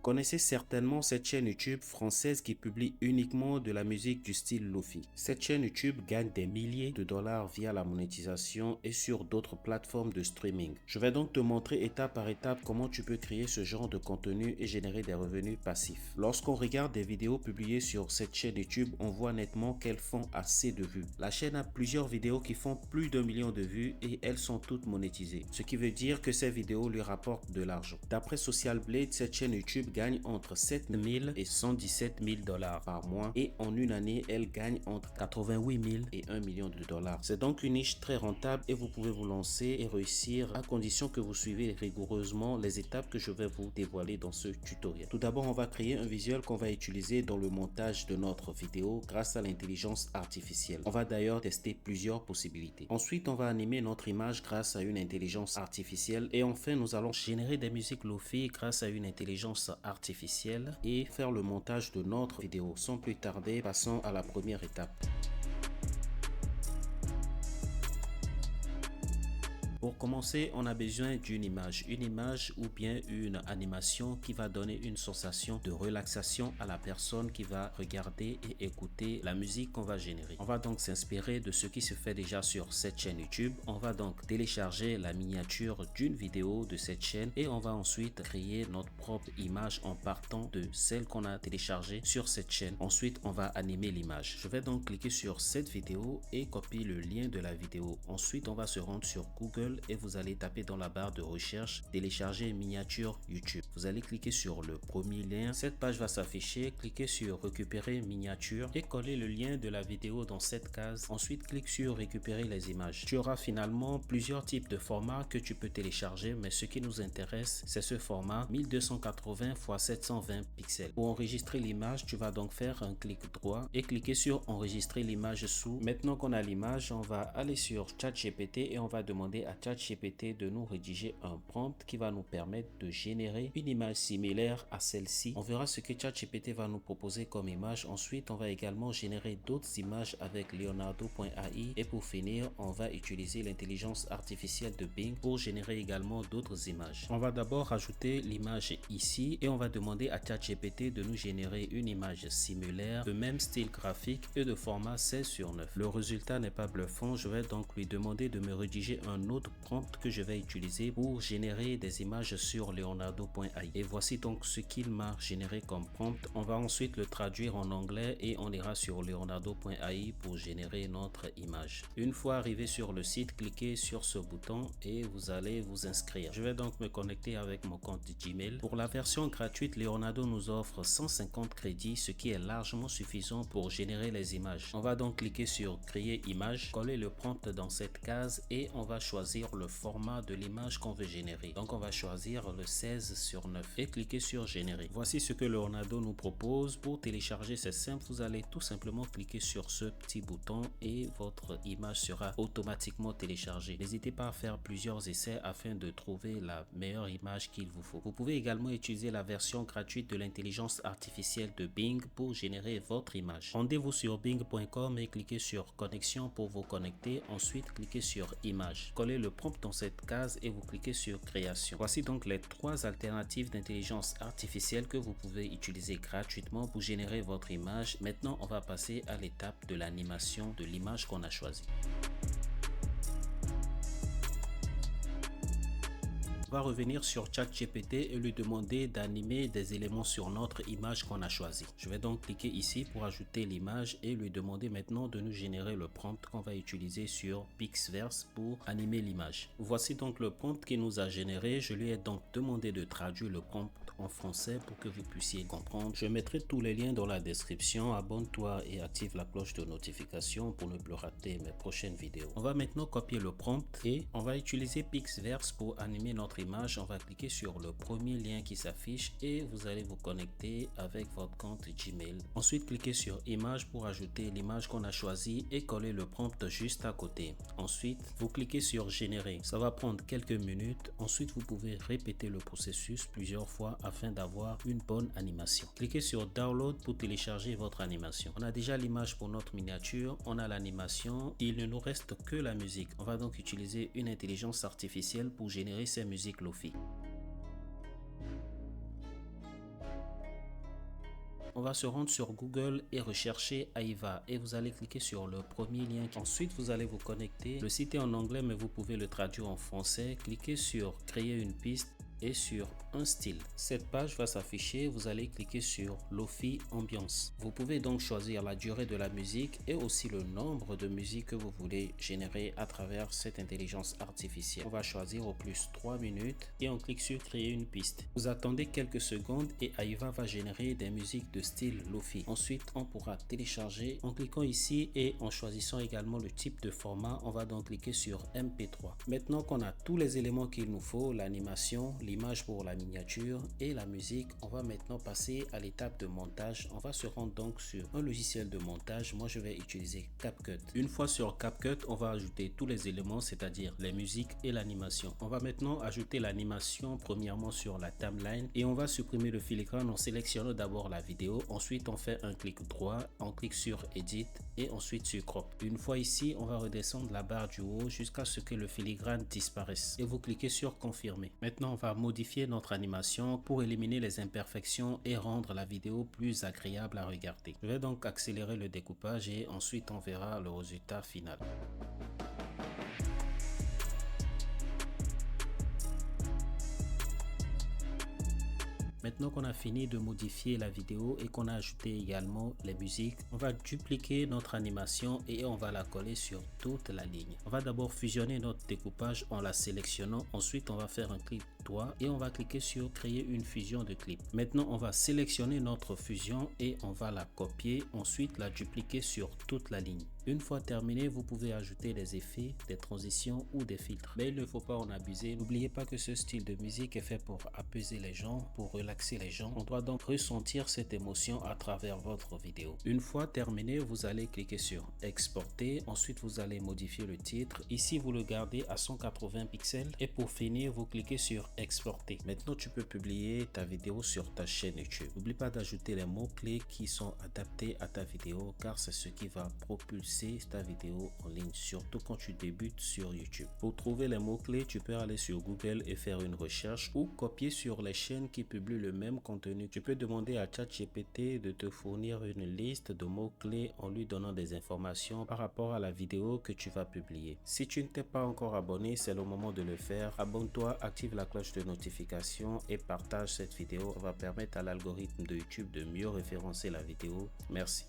connaissez certainement cette chaîne YouTube française qui publie uniquement de la musique du style Lofi. Cette chaîne YouTube gagne des milliers de dollars via la monétisation et sur d'autres plateformes de streaming. Je vais donc te montrer étape par étape comment tu peux créer ce genre de contenu et générer des revenus passifs. Lorsqu'on regarde des vidéos publiées sur cette chaîne YouTube, on voit nettement qu'elles font assez de vues. La chaîne a plusieurs vidéos qui font plus d'1 million de vues et elles sont toutes monétisées, ce qui veut dire que ces vidéos lui rapportent de l'argent. D'après Social Blade, cette chaîne YouTube gagne entre 7 000 et 117 000 dollars par mois et en une année, elle gagne entre 88 000 et 1 million de dollars. C'est donc une niche très rentable et vous pouvez vous lancer et réussir à condition que vous suivez rigoureusement les étapes que je vais vous dévoiler dans ce tutoriel. Tout d'abord, on va créer un visuel qu'on va utiliser dans le montage de notre vidéo grâce à l'intelligence artificielle. On va d'ailleurs tester plusieurs possibilités. Ensuite, on va animer notre image grâce à une intelligence artificielle et enfin, nous allons générer des musiques Lofi grâce à une intelligence artificielle et faire le montage de notre vidéo. Sans plus tarder, passons à la première étape. Pour commencer, on a besoin d'une image ou bien une animation qui va donner une sensation de relaxation à la personne qui va regarder et écouter la musique qu'on va générer. On va donc s'inspirer de ce qui se fait déjà sur cette chaîne YouTube. On va donc télécharger la miniature d'une vidéo de cette chaîne et on va ensuite créer notre propre image en partant de celle qu'on a téléchargée sur cette chaîne. Ensuite, on va animer l'image. Je vais donc cliquer sur cette vidéo et copier le lien de la vidéo. Ensuite, on va se rendre sur Google et vous allez taper dans la barre de recherche télécharger miniature YouTube. Vous allez cliquer sur le premier lien. Cette page va s'afficher. Cliquez sur récupérer miniature et coller le lien de la vidéo dans cette case. Ensuite, clique sur récupérer les images. Tu auras finalement plusieurs types de formats que tu peux télécharger, mais ce qui nous intéresse, c'est ce format 1280 x 720 pixels. Pour enregistrer l'image, tu vas donc faire un clic droit et cliquer sur enregistrer l'image sous. Maintenant qu'on a l'image, on va aller sur ChatGPT et on va demander à ChatGPT de nous rédiger un prompt qui va nous permettre de générer une image similaire à celle-ci. On verra ce que ChatGPT va nous proposer comme image. Ensuite, on va également générer d'autres images avec Leonardo.ai et pour finir, on va utiliser l'intelligence artificielle de Bing pour générer également d'autres images. On va d'abord rajouter l'image ici et on va demander à ChatGPT de nous générer une image similaire, de même style graphique et de format 16:9. Le résultat n'est pas bluffant, je vais donc lui demander de me rédiger un autre prompt que je vais utiliser pour générer des images sur Leonardo.ai. Et voici donc ce qu'il m'a généré comme prompt. On va ensuite le traduire en anglais et on ira sur Leonardo.ai pour générer notre image. Une fois arrivé sur le site, cliquez sur ce bouton et vous allez vous inscrire. Je vais donc me connecter avec mon compte Gmail. Pour la version gratuite, Leonardo nous offre 150 crédits, ce qui est largement suffisant pour générer les images. On va donc cliquer sur créer image, coller le prompt dans cette case et on va choisir le format de l'image qu'on veut générer. Donc on va choisir le 16:9 et cliquer sur générer. Voici ce que Leonardo nous propose. Pour télécharger, c'est simple, vous allez tout simplement cliquer sur ce petit bouton et votre image sera automatiquement téléchargée. N'hésitez pas à faire plusieurs essais afin de trouver la meilleure image qu'il vous faut. Vous pouvez également utiliser la version gratuite de l'intelligence artificielle de Bing pour générer votre image. Rendez-vous sur bing.com et cliquez sur connexion pour vous connecter. Ensuite, cliquez sur image. Collez le prompt dans cette case et vous cliquez sur création. Voici donc les trois alternatives d'intelligence artificielle que vous pouvez utiliser gratuitement pour générer votre image. Maintenant, on va passer à l'étape de l'animation de l'image qu'on a choisie. On va revenir sur ChatGPT et lui demander d'animer des éléments sur notre image qu'on a choisi. Je vais donc cliquer ici pour ajouter l'image et lui demander maintenant de nous générer le prompt qu'on va utiliser sur Pixverse pour animer l'image. Voici donc le prompt qu'il nous a généré. Je lui ai donc demandé de traduire le prompt en français pour que vous puissiez comprendre. Je mettrai tous les liens dans la description. Abonne-toi et active la cloche de notification pour ne plus rater mes prochaines vidéos. On va maintenant copier le prompt et on va utiliser Pixverse pour animer notre image. On va cliquer sur le premier lien qui s'affiche et vous allez vous connecter avec votre compte Gmail. Ensuite, cliquez sur image pour ajouter l'image qu'on a choisie et coller le prompt juste à côté. Ensuite, vous cliquez sur générer. Ça va prendre quelques minutes. Ensuite, vous pouvez répéter le processus plusieurs fois afin d'avoir une bonne animation. Cliquez sur download pour télécharger votre animation. On a déjà l'image pour notre miniature, on a l'animation, il ne nous reste que la musique. On va donc utiliser une intelligence artificielle pour générer ces musiques Lofi. On va se rendre sur Google et rechercher Aiva et vous allez cliquer sur le premier lien. Ensuite, vous allez vous connecter. Le site est en anglais mais vous pouvez le traduire en français. Cliquez sur créer une piste et sur un style. Cette page va s'afficher, vous allez cliquer sur Lo-fi Ambiance. Vous pouvez donc choisir la durée de la musique et aussi le nombre de musiques que vous voulez générer à travers cette intelligence artificielle. On va choisir au plus 3 minutes et on clique sur créer une piste. Vous attendez quelques secondes et Aiva va générer des musiques de style Lo-fi. Ensuite, on pourra télécharger en cliquant ici et en choisissant également le type de format. On va donc cliquer sur MP3. Maintenant qu'on a tous les éléments qu'il nous faut, l'animation, l'image pour la miniature et la musique, on va maintenant passer à l'étape de montage. On va se rendre donc sur un logiciel de montage. Moi je vais utiliser CapCut. Une fois sur CapCut, on va ajouter tous les éléments, c'est-à-dire les musiques et l'animation. On va maintenant ajouter l'animation premièrement sur la timeline et on va supprimer le filigrane en sélectionnant d'abord la vidéo. Ensuite on fait un clic droit, on clique sur Edit et ensuite sur Crop. Une fois ici, on va redescendre la barre du haut jusqu'à ce que le filigrane disparaisse et vous cliquez sur Confirmer. Maintenant on va modifier notre animation pour éliminer les imperfections et rendre la vidéo plus agréable à regarder. Je vais donc accélérer le découpage et ensuite on verra le résultat final. Maintenant qu'on a fini de modifier la vidéo et qu'on a ajouté également les musiques, on va dupliquer notre animation et on va la coller sur toute la ligne. On va d'abord fusionner notre découpage en la sélectionnant. Ensuite, on va faire un clic droit et on va cliquer sur créer une fusion de clip. Maintenant, on va sélectionner notre fusion et on va la copier. Ensuite, la dupliquer sur toute la ligne. Une fois terminé, vous pouvez ajouter des effets, des transitions ou des filtres. Mais il ne faut pas en abuser. N'oubliez pas que ce style de musique est fait pour apaiser les gens, pour relaxer les gens. On doit donc ressentir cette émotion à travers votre vidéo. Une fois terminé, vous allez cliquer sur exporter. Ensuite, vous allez modifier le titre. Ici, vous le gardez à 180 pixels. Et pour finir, vous cliquez sur exporter. Maintenant, tu peux publier ta vidéo sur ta chaîne YouTube. N'oublie pas d'ajouter les mots-clés qui sont adaptés à ta vidéo car c'est ce qui va propulser ta vidéo en ligne, surtout quand tu débutes sur YouTube. Pour trouver les mots-clés, tu peux aller sur Google et faire une recherche ou copier sur les chaînes qui publient le même contenu. Tu peux demander à ChatGPT de te fournir une liste de mots-clés en lui donnant des informations par rapport à la vidéo que tu vas publier. Si tu ne t'es pas encore abonné, c'est le moment de le faire. Abonne-toi, active la cloche de notification et partage cette vidéo. Ça va permettre à l'algorithme de YouTube de mieux référencer la vidéo. Merci.